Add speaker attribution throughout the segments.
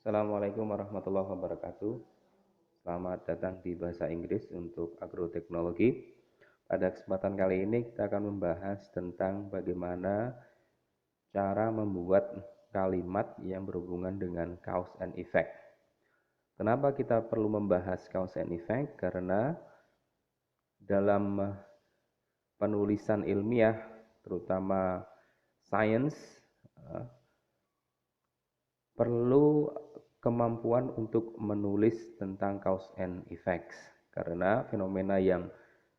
Speaker 1: Assalamualaikum warahmatullahi wabarakatuh. Selamat datang di Bahasa Inggris untuk Agroteknologi. Pada kesempatan kali ini kita akan membahas tentang bagaimana cara membuat kalimat yang berhubungan dengan cause and effect. Kenapa kita perlu membahas cause and effect? Karena dalam penulisan ilmiah, terutama sains, perlu kemampuan untuk menulis tentang cause and effects, karena fenomena yang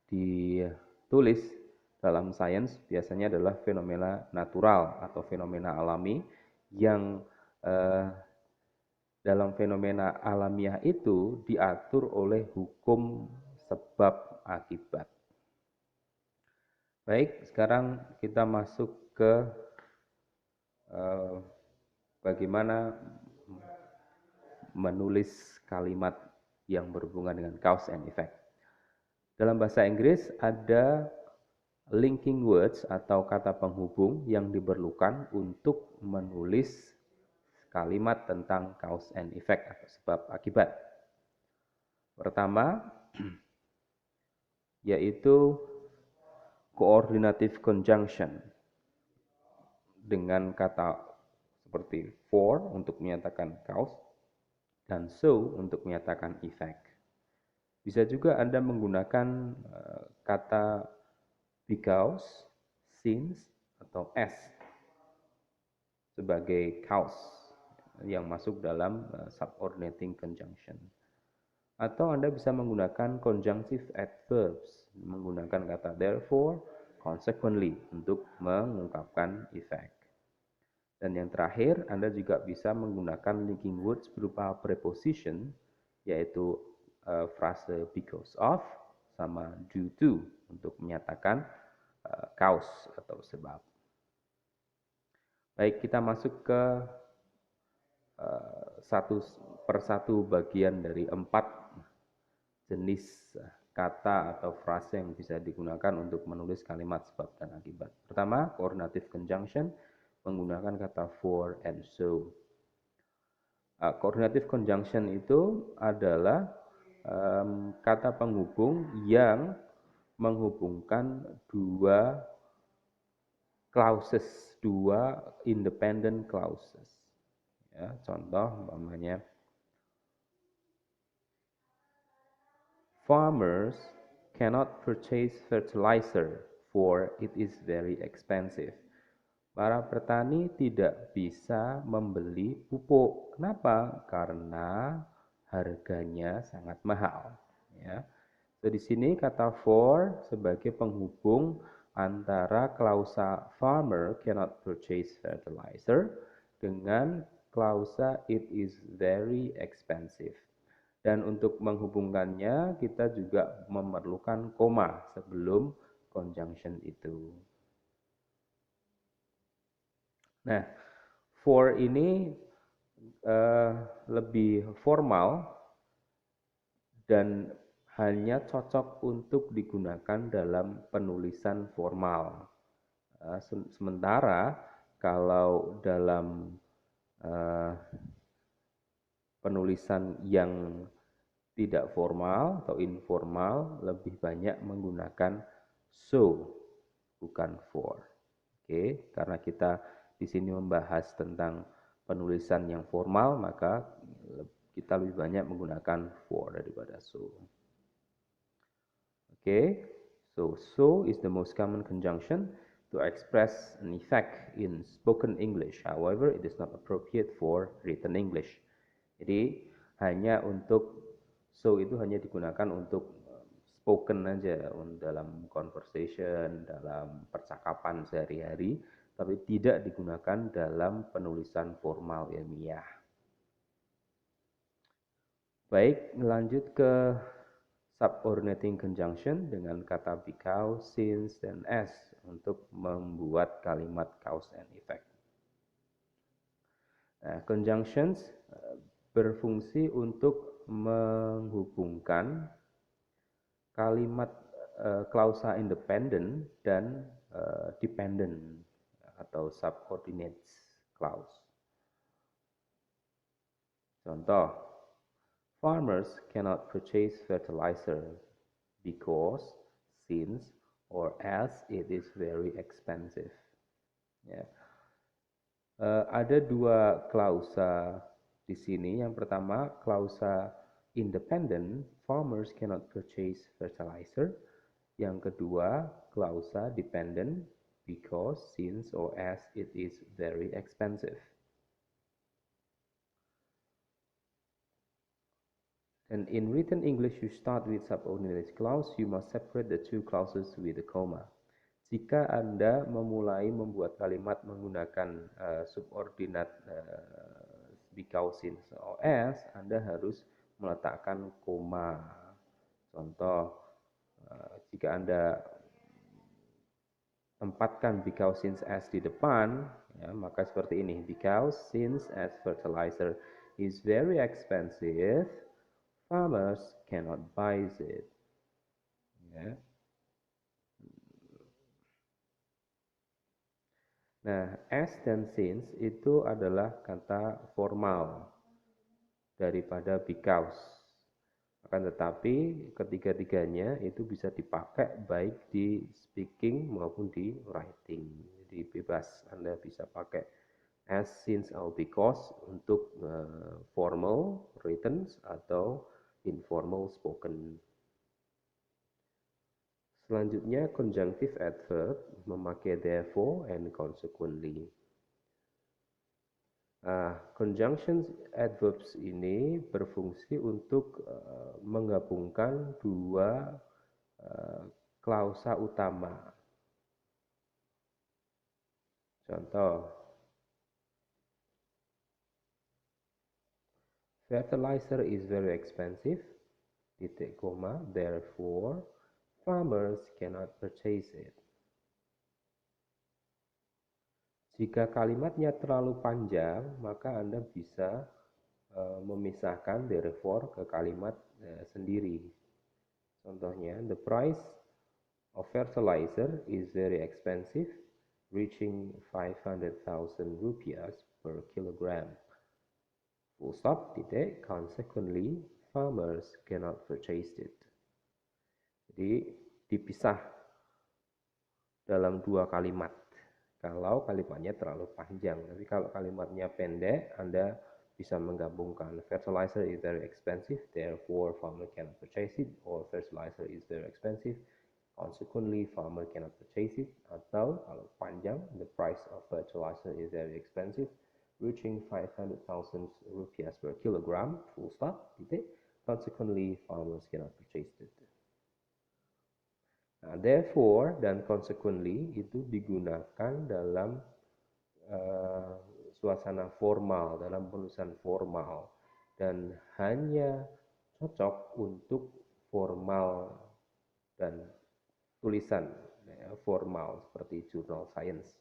Speaker 1: ditulis dalam sains biasanya adalah fenomena natural atau fenomena alami yang dalam fenomena alamiah itu diatur oleh hukum sebab akibat. Baik, sekarang kita masuk ke bagaimana menulis kalimat yang berhubungan dengan cause and effect. Dalam bahasa Inggris ada linking words atau kata penghubung yang diperlukan untuk menulis kalimat tentang cause and effect atau sebab akibat. Pertama, yaitu coordinative conjunction dengan kata seperti for untuk menyatakan cause dan so untuk menyatakan effect. Bisa juga Anda menggunakan kata because, since, atau as sebagai cause yang masuk dalam subordinating conjunction. Atau Anda bisa menggunakan conjunctive adverbs, menggunakan kata therefore, consequently untuk mengungkapkan effect. Dan yang terakhir, Anda juga bisa menggunakan linking words berupa preposition, yaitu frase because of sama due to untuk menyatakan cause atau sebab. Baik, kita masuk ke satu persatu bagian dari 4 jenis kata atau frase yang bisa digunakan untuk menulis kalimat sebab dan akibat. Pertama, coordinative conjunction menggunakan kata for and so. Coordinative conjunction itu adalah kata penghubung yang menghubungkan dua clauses, dua independent clauses. Ya, contoh umpamanya farmers cannot purchase fertilizer for it is very expensive. Para petani tidak bisa membeli pupuk. Kenapa? Karena harganya sangat mahal. Ya. So, di sini kata for sebagai penghubung antara klausa farmer cannot purchase fertilizer dengan klausa it is very expensive. Dan untuk menghubungkannya kita juga memerlukan koma sebelum conjunction itu. Nah, for ini lebih formal dan hanya cocok untuk digunakan dalam penulisan formal. Sementara kalau dalam penulisan yang tidak formal atau informal lebih banyak menggunakan so, bukan for. Oke, karena kita di sini membahas tentang penulisan yang formal, maka kita lebih banyak menggunakan for daripada so. Oke, so is the most common conjunction to express an effect in spoken English. However, it is not appropriate for written English. Jadi hanya untuk so itu hanya digunakan untuk spoken aja dalam conversation, dalam percakapan sehari-hari, tapi tidak digunakan dalam penulisan formal ilmiah. Baik, lanjut ke subordinating conjunction dengan kata because, since, dan as untuk membuat kalimat cause and effect. Nah, conjunctions berfungsi untuk menghubungkan kalimat klausa independent dan dependent atau subordinate clause. Contoh, farmers cannot purchase fertilizer because, since, or as it is very expensive. Ya. Ada dua klausa di sini. Yang pertama, klausa independent, farmers cannot purchase fertilizer. Yang kedua, klausa dependent, because, since, or as it is very expensive. And in written English, you start with subordinate clause. You must separate the two clauses with a comma. Jika Anda memulai membuat kalimat menggunakan subordinat because, since, or as, Anda harus meletakkan koma. Contoh, jika Anda tempatkan because, since, as di depan, ya, maka seperti ini. Because, since, as fertilizer is very expensive, farmers cannot buy it. Ya. Nah, as dan since itu adalah kata formal daripada because. Akan tetapi ketiga-tiganya itu bisa dipakai baik di speaking maupun di writing. Jadi bebas, Anda bisa pakai as, since, or because untuk formal written atau informal spoken. Selanjutnya, conjunctive adverb memakai therefore and consequently. Conjunction adverbs ini berfungsi untuk menggabungkan dua klausa utama. Contoh, fertilizer is very expensive, titik koma, therefore farmers cannot purchase it. Jika kalimatnya terlalu panjang, maka Anda bisa memisahkan therefore ke kalimat sendiri. Contohnya, the price of fertilizer is very expensive, reaching 500,000 rupiah per kilogram. Full stop, titik, consequently, farmers cannot purchase it. Jadi dipisah dalam dua kalimat kalau kalimatnya terlalu panjang. Tapi kalau kalimatnya pendek, Anda bisa menggabungkan fertilizer is very expensive, therefore farmer cannot purchase it, or fertilizer is very expensive, consequently farmer cannot purchase it. Atau kalau panjang, the price of fertilizer is very expensive, reaching 500,000 rupiah per kilogram, full stop, titik, consequently farmers cannot purchase it. Nah, therefore dan consequently itu digunakan dalam suasana formal, dalam penulisan formal, dan hanya cocok untuk formal dan tulisan ya, formal seperti jurnal science,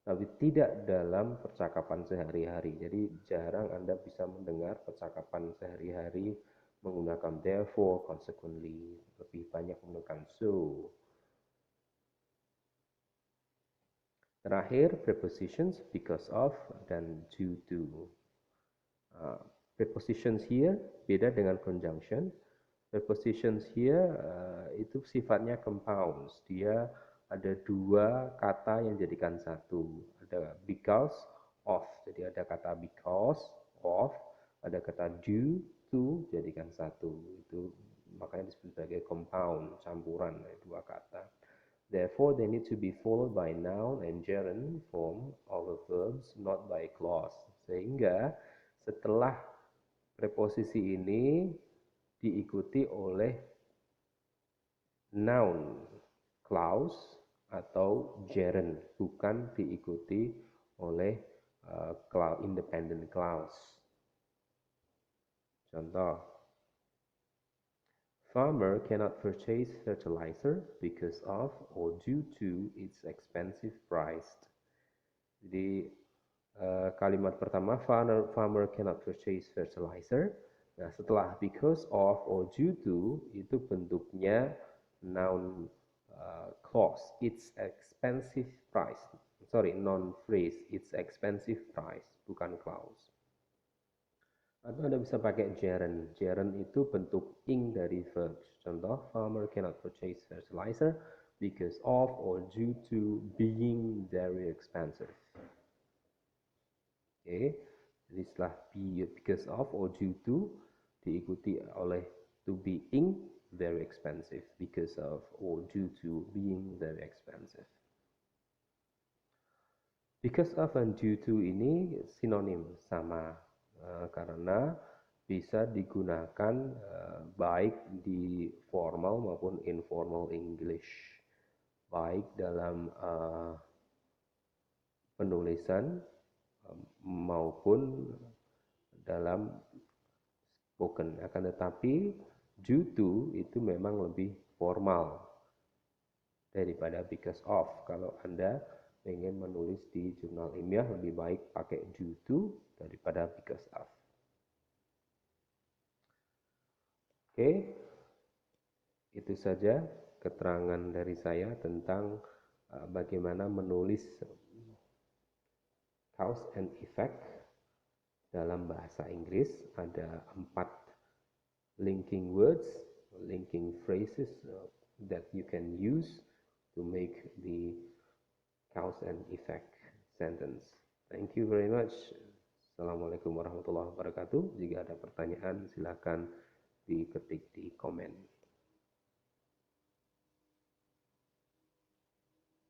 Speaker 1: tapi tidak dalam percakapan sehari-hari. Jadi jarang Anda bisa mendengar percakapan sehari-hari menggunakan therefore, consequently, lebih banyak menggunakan so. Terakhir, prepositions because of dan due to. Prepositions here beda dengan conjunction. Prepositions here itu sifatnya compounds. Dia ada dua kata yang jadikan satu. Ada because of, jadi ada kata because of, ada kata due to jadikan satu. Itu makanya disebut sebagai compound, campuran dari dua kata. Therefore, they need to be followed by noun and gerund form of the verbs, not by clause. Sehingga setelah preposisi ini diikuti oleh noun, clause, atau gerund, bukan diikuti oleh independent clause. Contoh, farmer cannot purchase fertilizer because of or due to its expensive price. Jadi kalimat pertama, farmer cannot purchase fertilizer. Nah, setelah because of or due to itu bentuknya noun clause, its expensive price. Sorry, non phrase, its expensive price, bukan clause. Atau Anda bisa pakai gerund. Gerund itu bentuk ing dari verbs. Contoh, farmer cannot purchase fertilizer because of or due to being very expensive. Oke, jadi setelah be, because of or due to diikuti oleh to being very expensive, because of or due to being very expensive. Because of and due to ini sinonim sama karena bisa digunakan baik di formal maupun informal English, baik dalam penulisan maupun dalam spoken. Akan tetapi due to itu memang lebih formal daripada because of. Kalau Anda ingin menulis di jurnal ilmiah, lebih baik pakai due to daripada because of. Oke, itu saja keterangan dari saya tentang bagaimana menulis cause and effect dalam bahasa Inggris. Ada 4 linking words, linking phrases that you can use to make the cause and effect sentence. Thank you very much. Assalamualaikum warahmatullahi wabarakatuh. Jika ada pertanyaan, silakan diketik di komen.